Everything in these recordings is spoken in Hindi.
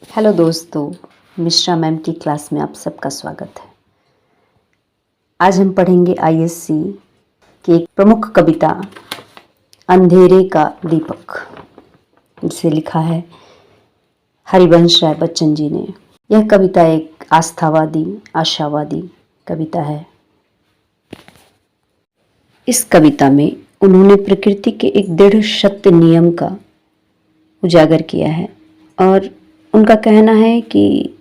हेलो दोस्तों, मिश्रा मैम की क्लास में आप सबका स्वागत है। आज हम पढ़ेंगे आईएससी की एक प्रमुख कविता अंधेरे का दीपक, जिसे लिखा है हरिवंश राय बच्चन जी ने। यह कविता एक आस्थावादी, आशावादी कविता है। इस कविता में उन्होंने प्रकृति के एक दृढ़ सत्य नियम का उजागर किया है और उनका कहना है कि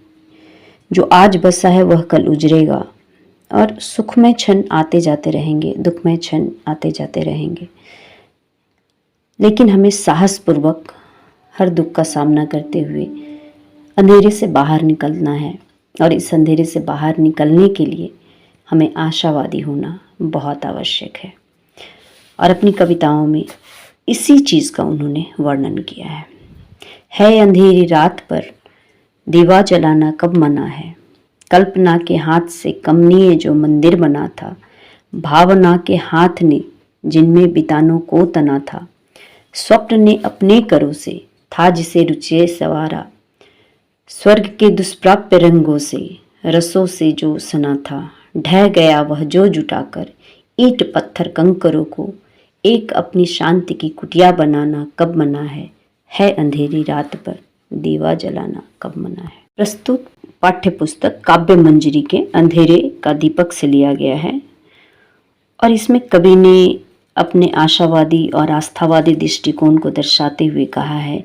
जो आज बसा है वह कल उजड़ेगा और सुखमय क्षण आते जाते रहेंगे, दुखमय क्षण आते जाते रहेंगे। लेकिन हमें साहसपूर्वक हर दुख का सामना करते हुए अंधेरे से बाहर निकलना है और इस अंधेरे से बाहर निकलने के लिए हमें आशावादी होना बहुत आवश्यक है। और अपनी कविताओं में इसी चीज़ का उन्होंने वर्णन किया है अंधेरी रात पर दीवा जलाना कब मना है, कल्पना के हाथ से कमनीय जो मंदिर बना था, भावना के हाथ ने जिनमें बितानों को तना था, स्वप्न ने अपने करों से था जिसे रुचिए सवारा, स्वर्ग के दुष्प्राप्य रंगों से रसों से जो सना था, ढह गया वह जो जुटाकर ईंट पत्थर कंकरों को एक अपनी शांति की कुटिया बनाना कब मना है अंधेरी रात पर दीवा जलाना कब मना है। प्रस्तुत पाठ्य पुस्तक काव्य मंजरी के अंधेरे का दीपक से लिया गया है और इसमें कवि ने अपने आशावादी और आस्थावादी दृष्टिकोण को दर्शाते हुए कहा है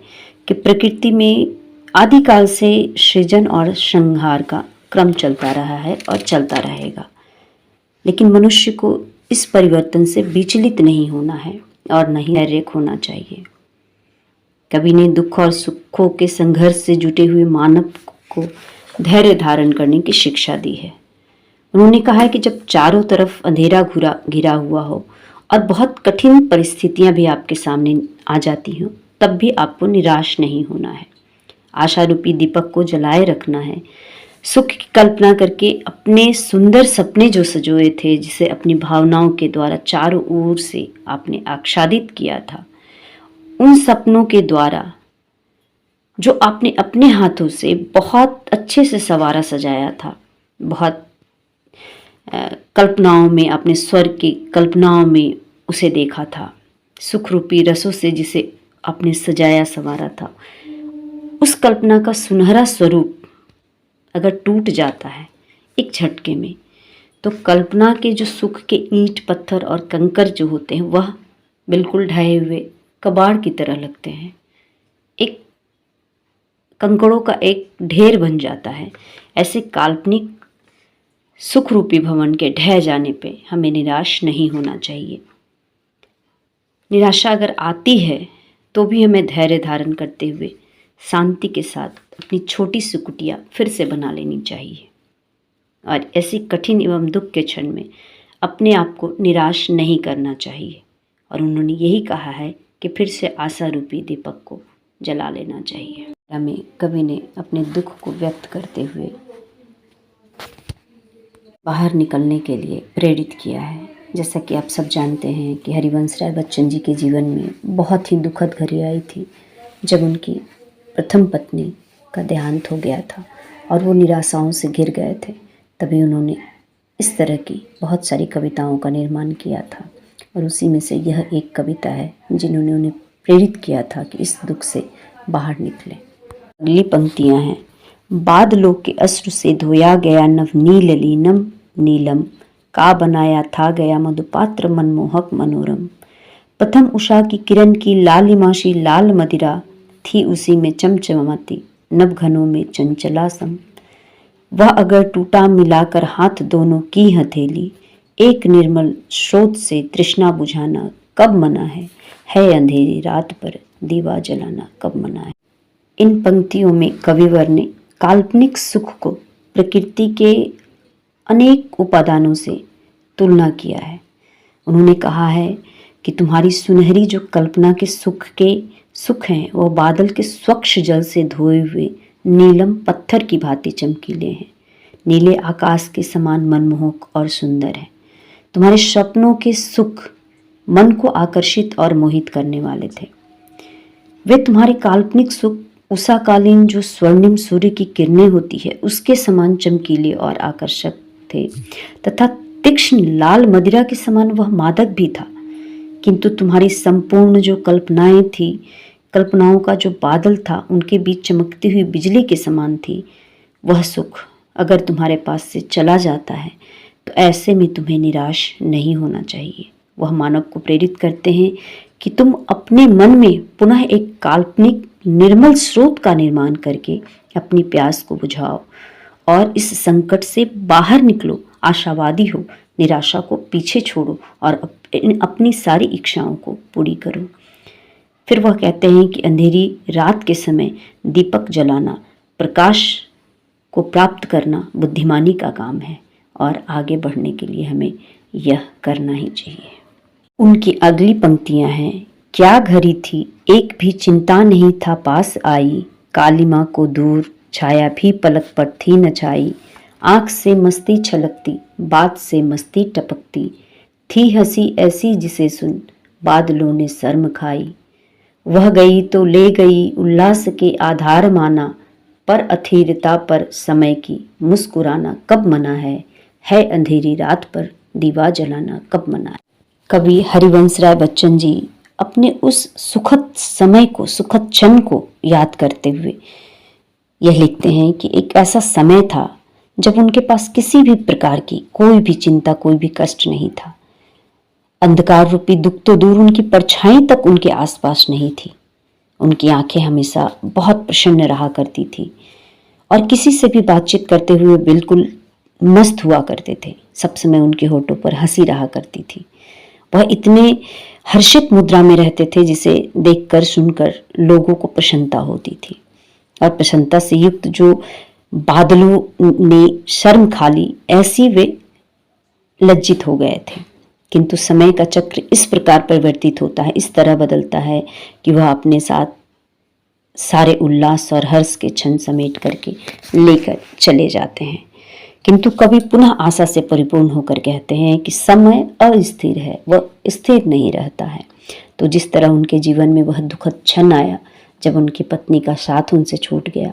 कि प्रकृति में आदिकाल से सृजन और संहार का क्रम चलता रहा है और चलता रहेगा, लेकिन मनुष्य को इस परिवर्तन से विचलित नहीं होना है और नहीं धैर्य खोना चाहिए। कवि ने दुख और सुखों के संघर्ष से जुटे हुए मानव को धैर्य धारण करने की शिक्षा दी है। उन्होंने कहा है कि जब चारों तरफ अंधेरा घिरा हुआ हो और बहुत कठिन परिस्थितियां भी आपके सामने आ जाती हों, तब भी आपको निराश नहीं होना है। आशा रूपी दीपक को जलाए रखना है। सुख की कल्पना करके अपने सुंदर सपने जो सजोए थे, जिसे अपनी भावनाओं के द्वारा चारों ओर से आपने आच्छादित किया था, उन सपनों के द्वारा जो आपने अपने हाथों से बहुत अच्छे से संवारा सजाया था, बहुत कल्पनाओं में, अपने स्वर्ग की कल्पनाओं में उसे देखा था, सुख रूपी रसों से जिसे आपने सजाया संवारा था, उस कल्पना का सुनहरा स्वरूप अगर टूट जाता है एक झटके में, तो कल्पना के जो सुख के ईंट पत्थर और कंकर जो होते हैं वह बिल्कुल ढहे हुए कबाड़ की तरह लगते हैं, एक कंकड़ों का एक ढेर बन जाता है। ऐसे काल्पनिक सुख रूपी भवन के ढह जाने पे हमें निराश नहीं होना चाहिए। निराशा अगर आती है तो भी हमें धैर्य धारण करते हुए शांति के साथ अपनी छोटी सी कुटिया फिर से बना लेनी चाहिए और ऐसी कठिन एवं दुख के क्षण में अपने आप को निराश नहीं करना चाहिए। और उन्होंने यही कहा है कि फिर से आशा रूपी दीपक को जला लेना चाहिए। हमें कवि ने अपने दुख को व्यक्त करते हुए बाहर निकलने के लिए प्रेरित किया है। जैसा कि आप सब जानते हैं कि हरिवंश राय बच्चन जी के जीवन में बहुत ही दुखद घड़ी आई थी, जब उनकी प्रथम पत्नी का देहांत हो गया था और वो निराशाओं से घिर गए थे। तभी उन्होंने इस तरह की बहुत सारी कविताओं का निर्माण किया था और उसी में से यह एक कविता है जिन्होंने उन्हें प्रेरित किया था कि इस दुख से बाहर निकलें। अगली पंक्तियां हैं। बादलों के अश्रु से धोया गया नवनील लीनम नीलम, का बनाया था गया मधुपात्र मनमोहक मनोरम, प्रथम उषा की किरण की लालिमाशी लाल मदिरा थी उसी में चमचमाती, नभ घनों में चंचला सम, वह अगर टूटा मिलाकर हाथ दोनों की हथेली, एक निर्मल स्रोत से तृष्णा बुझाना कब मना है अंधेरी रात पर दीवा जलाना कब मना है। इन पंक्तियों में कविवर ने काल्पनिक सुख को प्रकृति के अनेक उपादानों से तुलना किया है। उन्होंने कहा है कि तुम्हारी सुनहरी जो कल्पना के सुख हैं वह बादल के स्वच्छ जल से धोए हुए नीलम पत्थर की भांति चमकीले हैं, नीले आकाश के समान मनमोहक और सुंदर है। तुम्हारे सपनों के सुख मन को आकर्षित और मोहित करने वाले थे। वे तुम्हारे काल्पनिक सुख उषाकालीन जो स्वर्णिम सूर्य की किरणें होती है उसके समान चमकीले और आकर्षक थे, तथा तीक्ष्ण लाल मदिरा के समान वह मादक भी था। किंतु तुम्हारी संपूर्ण जो कल्पनाएं थी, कल्पनाओं का जो बादल था, उनके बीच चमकती हुई बिजली के समान थी। वह सुख अगर तुम्हारे पास से चला जाता है तो ऐसे में तुम्हें निराश नहीं होना चाहिए। वह मानव को प्रेरित करते हैं कि तुम अपने मन में पुनः एक काल्पनिक निर्मल स्रोत का निर्माण करके अपनी प्यास को बुझाओ और इस संकट से बाहर निकलो, आशावादी हो, निराशा को पीछे छोड़ो और अपनी सारी इच्छाओं को पूरी करो। फिर वह कहते हैं कि अंधेरी रात के समय दीपक जलाना, प्रकाश को प्राप्त करना बुद्धिमानी का काम है और आगे बढ़ने के लिए हमें यह करना ही चाहिए। उनकी अगली पंक्तियां हैं, क्या घड़ी थी एक भी चिंता नहीं था पास आई, काली माँ को दूर छाया भी पलक पर थी न छाई, आँख से मस्ती छलकती बात से मस्ती टपकती, थी हंसी ऐसी जिसे सुन बादलों ने शर्म खाई, वह गई तो ले गई उल्लास के आधार माना, पर अथीरता पर समय की मुस्कुराना कब मना है अंधेरी रात पर दीवा जलाना कब मना है। कवि हरिवंश राय बच्चन जी अपने उस सुखद समय को, सुखद क्षण को याद करते हुए यह लिखते हैं कि एक ऐसा समय था जब उनके पास किसी भी प्रकार की कोई भी चिंता, कोई भी कष्ट नहीं था। अंधकार रूपी दुख तो दूर, उनकी परछाई तक उनके आसपास नहीं थी। उनकी आंखें हमेशा बहुत प्रसन्न रहा करती थी और किसी से भी बातचीत करते हुए बिल्कुल मस्त हुआ करते थे। सब समय उनके होठों पर हंसी रहा करती थी। वह इतने हर्षित मुद्रा में रहते थे जिसे देखकर सुनकर लोगों को प्रसन्नता होती थी, और प्रसन्नता से युक्त जो बादलों ने शर्म खा ली, ऐसी वे लज्जित हो गए थे। किंतु समय का चक्र इस प्रकार परिवर्तित होता है, इस तरह बदलता है कि वह अपने साथ सारे उल्लास और हर्ष के क्षण समेट करके लेकर चले जाते हैं। किंतु कभी पुनः आशा से परिपूर्ण होकर कहते हैं कि समय अस्थिर है, वह स्थिर नहीं रहता है। तो जिस तरह उनके जीवन में वह दुखद क्षण आया जब उनकी पत्नी का साथ उनसे छूट गया,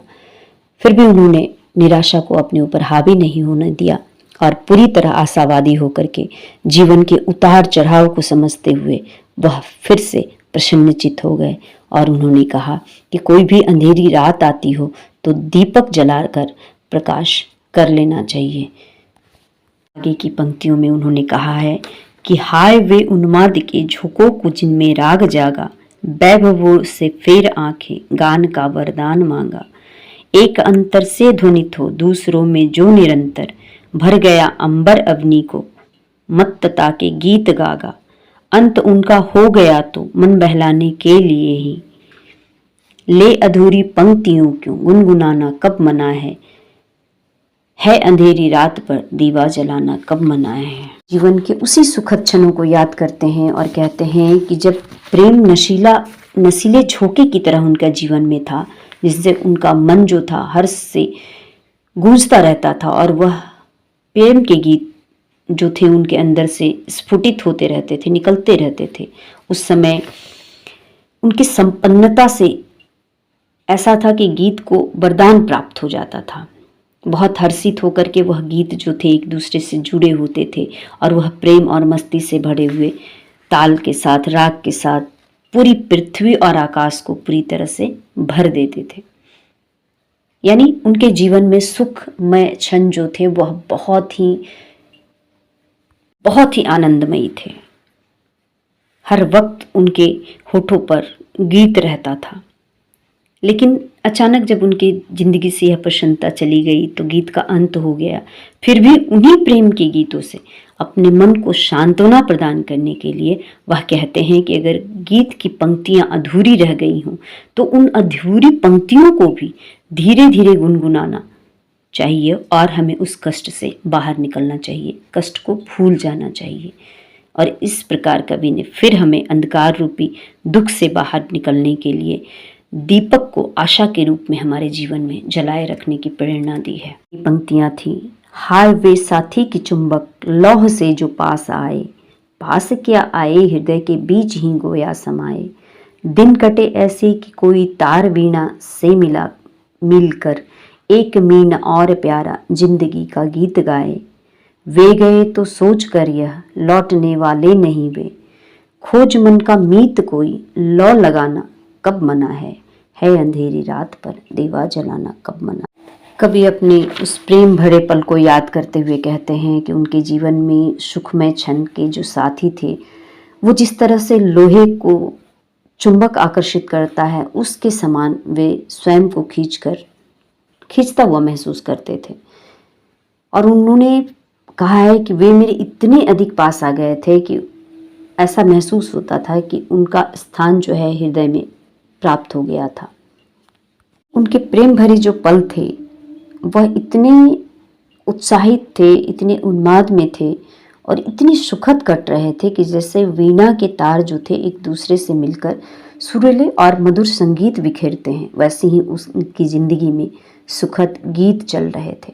फिर भी उन्होंने निराशा को अपने ऊपर हावी नहीं होने दिया और पूरी तरह आशावादी होकर के जीवन के उतार चढ़ाव को समझते हुए वह फिर से प्रसन्नचित्त हो गए और उन्होंने कहा कि कोई भी अंधेरी रात आती हो तो दीपक जलाकर प्रकाश कर लेना चाहिए। आगे की पंक्तियों में उन्होंने कहा है कि हाय वे उन्माद के झोंकों को जिनमें राग जागा, वैभवों से फेर आंखें गान का वरदान मांगा, एक अंतर से ध्वनित हो दूसरों में जो निरंतर, भर गया अंबर अग्नि को मत्तता के गीत गागा, अंत उनका हो गया तो मन बहलाने के लिए ही, ले अधूरी पंक्तियों क्यों गुनगुनाना कब मना है अंधेरी रात पर दीवा जलाना कब मना है। जीवन के उसी सुखद क्षणों को याद करते हैं और कहते हैं कि जब प्रेम नशीले झोंके की तरह उनका जीवन में था, जिससे उनका मन जो था हर्ष से गूंजता रहता था और वह प्रेम के गीत जो थे उनके अंदर से स्फुटित होते रहते थे, निकलते रहते थे। उस समय उनकी संपन्नता से ऐसा था कि गीत को वरदान प्राप्त हो जाता था। बहुत हर्षित होकर के वह गीत जो थे एक दूसरे से जुड़े होते थे और वह प्रेम और मस्ती से भरे हुए ताल के साथ, राग के साथ पूरी पृथ्वी और आकाश को पूरी तरह से भर देते थे। यानी उनके जीवन में सुखमय क्षण जो थे वह बहुत ही आनंदमयी थे। हर वक्त उनके होठों पर गीत रहता था। लेकिन अचानक जब उनकी जिंदगी से यह प्रसन्नता चली गई तो गीत का अंत हो गया। फिर भी उन्हीं प्रेम के गीतों से अपने मन को सांत्वना प्रदान करने के लिए वह कहते हैं कि अगर गीत की पंक्तियां अधूरी रह गई हों तो उन अधूरी पंक्तियों को भी धीरे धीरे गुनगुनाना चाहिए और हमें उस कष्ट से बाहर निकलना चाहिए, कष्ट को भूल जाना चाहिए। और इस प्रकार कवि ने फिर हमें अंधकार रूपी दुख से बाहर निकलने के लिए दीपक को आशा के रूप में हमारे जीवन में जलाए रखने की प्रेरणा दी है। ये पंक्तियां थी, हाय वे साथी की चुंबक लौह से जो पास आए, पास क्या आए हृदय के बीच ही गोया समाए, दिन कटे ऐसे कि कोई तार वीणा से मिलकर एक मीन और प्यारा जिंदगी का गीत गाए। वे गए तो सोच कर यह लौटने वाले नहीं वे, खोज मन का मीत कोई लौ लगाना कब मना है अंधेरी रात पर दीवा जलाना कब मना। कवि अपने उस प्रेम भरे पल को याद करते हुए कहते हैं कि उनके जीवन में सुखमय क्षण के जो साथी थे, वो जिस तरह से लोहे को चुंबक आकर्षित करता है उसके समान वे स्वयं को खींचता हुआ महसूस करते थे। और उन्होंने कहा है कि वे मेरे इतने अधिक पास आ गए थे कि ऐसा महसूस होता था कि उनका स्थान जो है हृदय में प्राप्त हो गया था। उनके प्रेम भरे जो पल थे वह इतने उत्साहित थे, इतने उन्माद में थे और इतनी सुखद कट रहे थे कि जैसे वीणा के तार जो थे एक दूसरे से मिलकर सुरीले और मधुर संगीत बिखेरते हैं, वैसे ही उनकी जिंदगी में सुखद गीत चल रहे थे।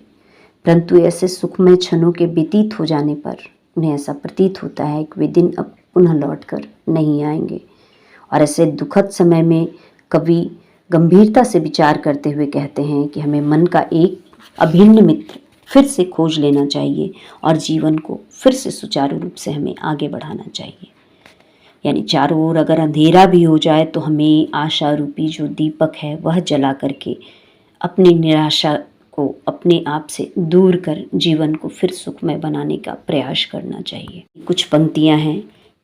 परंतु ऐसे सुखमय क्षणों के व्यतीत हो जाने पर उन्हें ऐसा प्रतीत होता है कि वे दिन अब पुनः लौटकर नहीं आएंगे। और ऐसे दुखद समय में कवि गंभीरता से विचार करते हुए कहते हैं कि हमें मन का एक अभिन्न मित्र फिर से खोज लेना चाहिए और जीवन को फिर से सुचारू रूप से हमें आगे बढ़ाना चाहिए। यानी चारों ओर अगर अंधेरा भी हो जाए तो हमें आशा रूपी जो दीपक है वह जला करके अपनी निराशा को अपने आप से दूर कर जीवन को फिर सुखमय बनाने का प्रयास करना चाहिए। कुछ पंक्तियां हैं।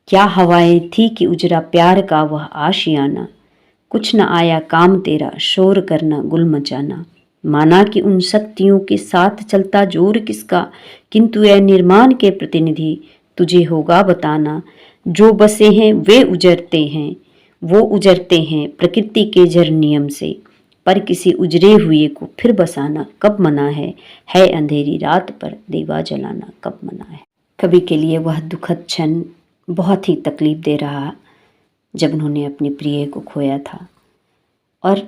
क्या हवाएं थी कि उजरा प्यार का वह आशियाना, कुछ न आया काम तेरा शोर करना गुल मचाना। माना कि उन शक्तियों के साथ चलता जोर किसका, किंतु यह निर्माण के प्रतिनिधि तुझे होगा बताना। जो बसे हैं वे उजरते हैं, वो उजरते हैं प्रकृति के जर नियम से, पर किसी उजरे हुए को फिर बसाना कब मना है अंधेरी रात पर दीवा जलाना कब मना है। कवि के लिए वह दुखद क्षण बहुत ही तकलीफ दे रहा जब उन्होंने अपने प्रिय को खोया था। और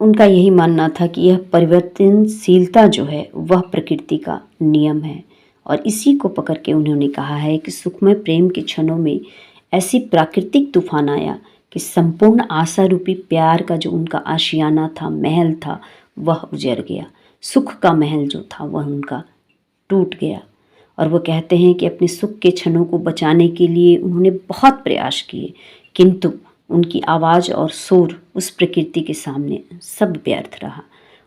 उनका यही मानना था कि यह परिवर्तनशीलता जो है वह प्रकृति का नियम है। और इसी को पकड़ के उन्होंने कहा है कि सुखमय प्रेम के क्षणों में ऐसी प्राकृतिक तूफान आया कि संपूर्ण आशा रूपी प्यार का जो उनका आशियाना था, महल था, वह उजड़ गया। सुख का महल जो था वह उनका टूट गया। और वो कहते हैं कि अपने सुख के क्षणों को बचाने के लिए उन्होंने बहुत प्रयास किए, किंतु उनकी आवाज़ और शोर उस प्रकृति के सामने सब व्यर्थ रहा,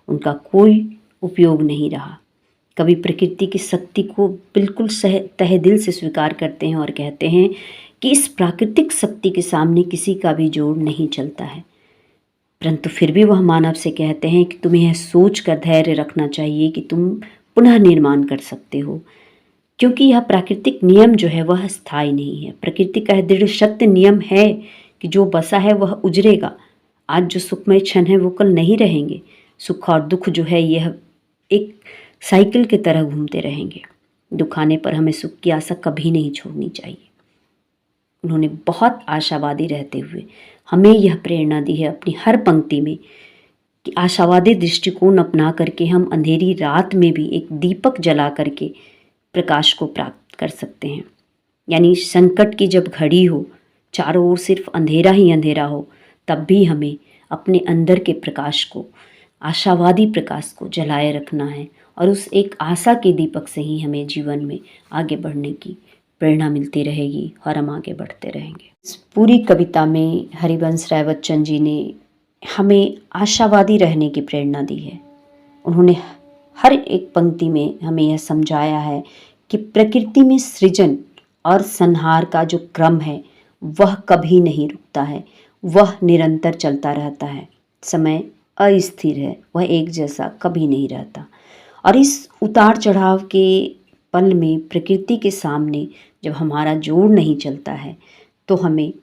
उनका कोई उपयोग नहीं रहा। कभी प्रकृति की शक्ति को बिल्कुल तहे दिल से स्वीकार करते हैं और कहते हैं कि इस प्राकृतिक शक्ति के सामने किसी का भी जोड़ नहीं चलता है। परंतु फिर भी वह मानव से कहते हैं कि तुम्हें यह सोच कर धैर्य रखना चाहिए कि तुम पुनः निर्माण कर सकते हो, क्योंकि यह प्राकृतिक नियम जो है वह स्थायी नहीं है। प्रकृति का दृढ़ सत्य नियम है कि जो बसा है वह उजरेगा। आज जो सुखमय क्षण है वो कल नहीं रहेंगे। सुख और दुख जो है यह एक साइकिल की तरह घूमते रहेंगे। दुख आने पर हमें सुख की आशा कभी नहीं छोड़नी चाहिए। उन्होंने बहुत आशावादी रहते हुए हमें यह प्रेरणा दी है अपनी हर पंक्ति में कि आशावादी दृष्टिकोण अपना करके हम अंधेरी रात में भी एक दीपक जला करके प्रकाश को प्राप्त कर सकते हैं। यानी संकट की जब घड़ी हो, चारों ओर सिर्फ अंधेरा ही अंधेरा हो, तब भी हमें अपने अंदर के प्रकाश को, आशावादी प्रकाश को जलाए रखना है और उस एक आशा के दीपक से ही हमें जीवन में आगे बढ़ने की प्रेरणा मिलती रहेगी और हम आगे बढ़ते रहेंगे। इस पूरी कविता में हरिवंश राय बच्चन जी ने हमें आशावादी रहने की प्रेरणा दी है। उन्होंने हर एक पंक्ति में हमें यह समझाया है कि प्रकृति में सृजन और संहार का जो क्रम है वह कभी नहीं रुकता है, वह निरंतर चलता रहता है। समय अस्थिर है, वह एक जैसा कभी नहीं रहता। और इस उतार चढ़ाव के पल में प्रकृति के सामने जब हमारा जोड़ नहीं चलता है तो हमें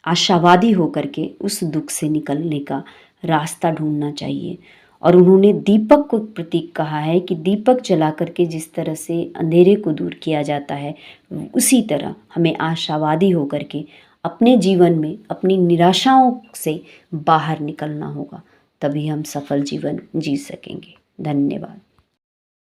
आशावादी होकर के उस दुख से निकलने का रास्ता ढूंढना चाहिए। और उन्होंने दीपक को प्रतीक कहा है कि दीपक जला करके जिस तरह से अंधेरे को दूर किया जाता है, उसी तरह हमें आशावादी होकर के अपने जीवन में अपनी निराशाओं से बाहर निकलना होगा, तभी हम सफल जीवन जी सकेंगे। धन्यवाद।